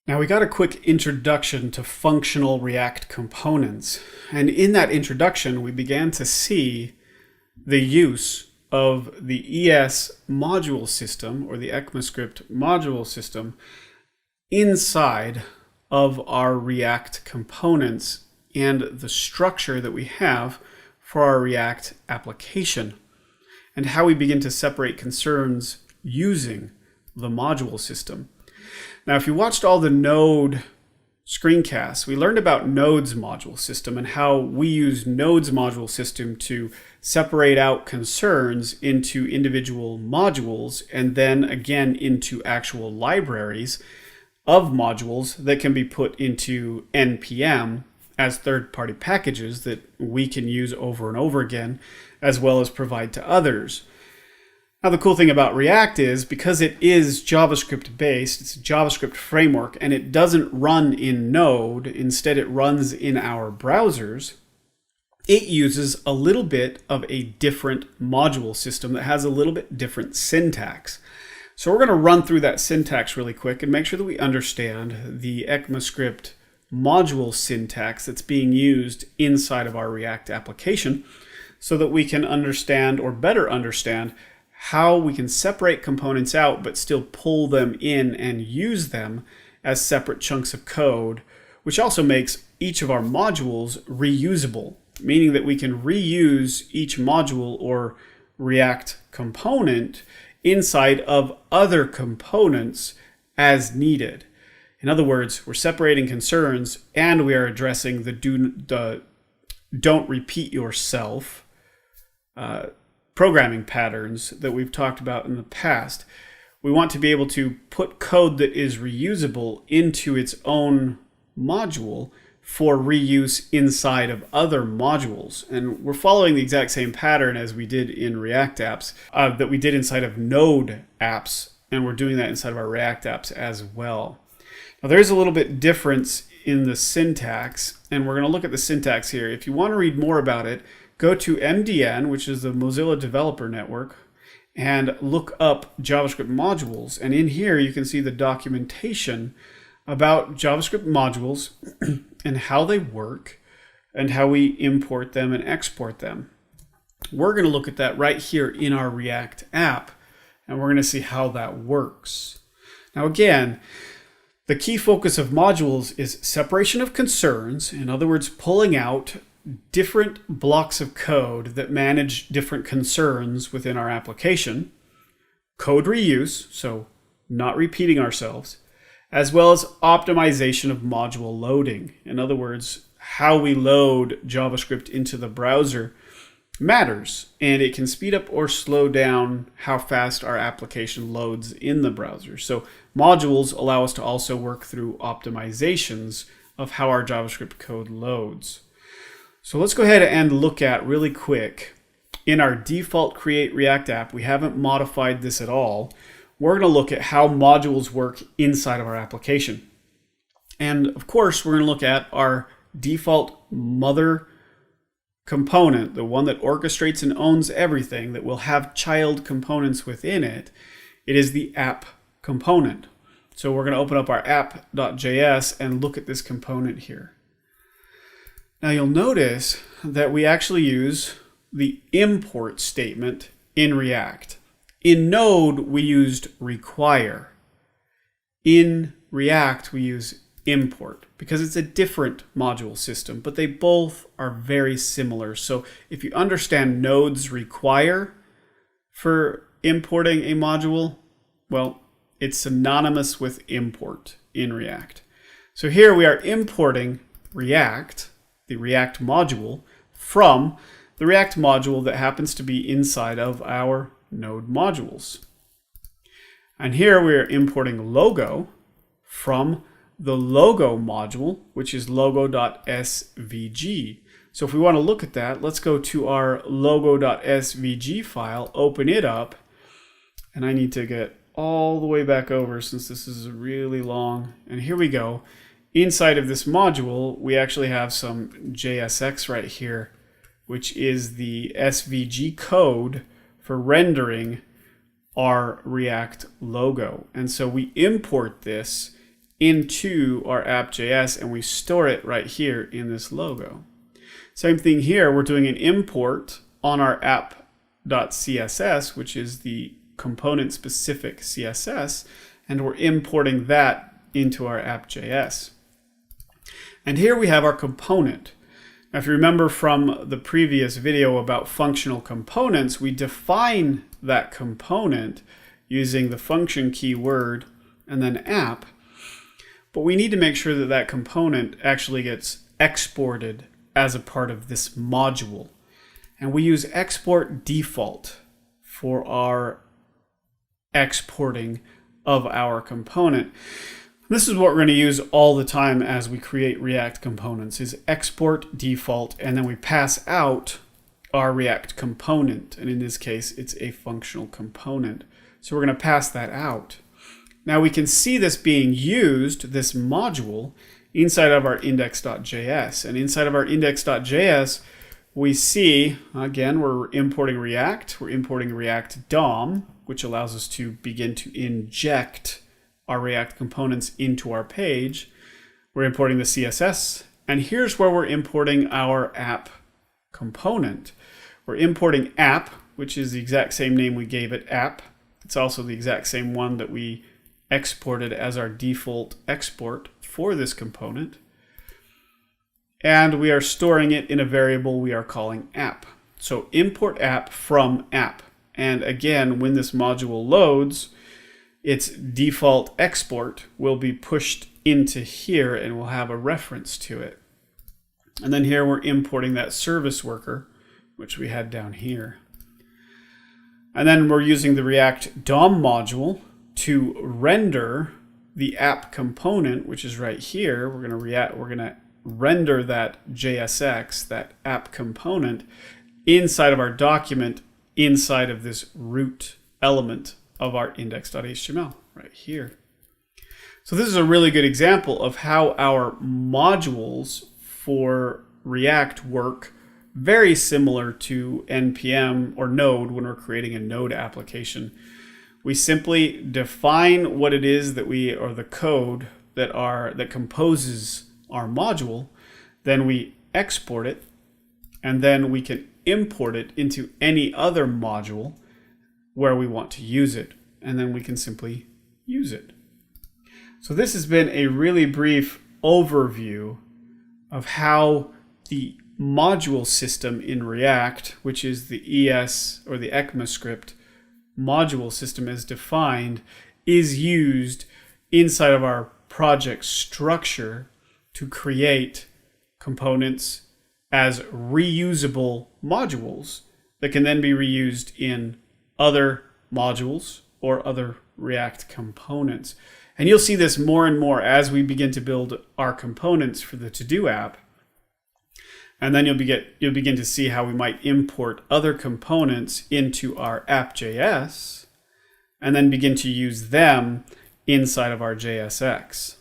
Now we got a quick introduction to functional React components. And in that introduction, we began to see the use of the ES module system or the ECMAScript module system inside of our React components and the structure that we have for our React application and how we begin to separate concerns using the module system. Now, if you watched all the Node screencasts, we learned about Node's module system and how we use Node's module system to separate out concerns into individual modules and then again into actual libraries of modules that can be put into NPM as third-party packages that we can use over and over again, as well as provide to others. Now, the cool thing about React is because it is JavaScript based, it's a JavaScript framework, and it doesn't run in Node, instead it runs in our browsers, it uses a little bit of a different module system that has a little bit different syntax. So we're going to run through that syntax really quick and make sure that we understand the ECMAScript module syntax that's being used inside of our React application so that we can understand or better understand how we can separate components out but still pull them in and use them as separate chunks of code, which also makes each of our modules reusable, meaning that we can reuse each module or React component inside of other components as needed. In other words, we're separating concerns and we are addressing the don't repeat yourself programming patterns that we've talked about in the past. We want to be able to put code that is reusable into its own module for reuse inside of other modules. And we're following the exact same pattern as we did in React apps, that we did inside of Node apps, and we're doing that inside of our React apps as well. Now, there is a little bit difference in the syntax, and we're going to look at the syntax here. If you want to read more about it, go to MDN, which is the Mozilla Developer Network, and look up JavaScript modules. And in here, you can see the documentation about JavaScript modules and how they work and how we import them and export them. We're going to look at that right here in our React app, and we're going to see how that works. Now, again, the key focus of modules is separation of concerns. In other words, pulling out different blocks of code that manage different concerns within our application, code reuse, so not repeating ourselves, as well as optimization of module loading. In other words, how we load JavaScript into the browser matters, and it can speed up or slow down how fast our application loads in the browser. So modules allow us to also work through optimizations of how our JavaScript code loads. So let's go ahead and look at really quick. In our default Create React app, we haven't modified this at all. We're going to look at how modules work inside of our application. And of course, we're going to look at our default mother component, the one that orchestrates and owns everything, that will have child components within it. It is the app component. So we're going to open up our app.js and look at this component here. Now you'll notice that we actually use the import statement in React. In Node, we used require. In React, we use import because it's a different module system, but they both are very similar. So if you understand Node's require for importing a module, well, it's synonymous with import in React. So here we are importing React, the React module, from the React module that happens to be inside of our Node modules. And here we are importing logo from the logo module, which is logo.svg. So if we want to look at that, let's go to our logo.svg file, open it up, and I need to get all the way back over since this is really long. And here we go. Inside of this module, we actually have some JSX right here, which is the SVG code for rendering our React logo. And so we import this into our app.js, and we store it right here in this logo. Same thing here, we're doing an import on our app.css, which is the component-specific CSS, and we're importing that into our app.js. And here we have our component. Now, if you remember from the previous video about functional components, we define that component using the function keyword and then app. But we need to make sure that that component actually gets exported as a part of this module. And we use export default for our exporting of our component. This is what we're going to use all the time as we create React components, is export default, and then we pass out our React component. And in this case, it's a functional component. So we're going to pass that out. Now we can see this being used, this module, inside of our index.js. And inside of our index.js, we see, again, we're importing React. We're importing React DOM, which allows us to begin to inject our React components into our page. We're importing the CSS. And here's where we're importing our app component. We're importing app, which is the exact same name we gave it, app. It's also the exact same one that we exported as our default export for this component. And we are storing it in a variable we are calling app. So import app from app. And again, when this module loads, its default export will be pushed into here and we'll have a reference to it. And then here we're importing that service worker, which we had down here. And then we're using the React DOM module to render the app component, which is right here. We're going to render that JSX, that app component, inside of our document, inside of this root element of our index.html right here. So this is a really good example of how our modules for React work very similar to NPM or Node when we're creating a Node application. We simply define what it is that or the code that composes our module, then we export it, and then we can import it into any other module where we want to use it, and then we can simply use it. So this has been a really brief overview of how the module system in React, which is the ES or the ECMAScript module system as defined, is used inside of our project structure to create components as reusable modules that can then be reused in other modules or other React components. And you'll see this more and more as we begin to build our components for the to-do app. And then you'll begin to see how we might import other components into our app.js and then begin to use them inside of our JSX.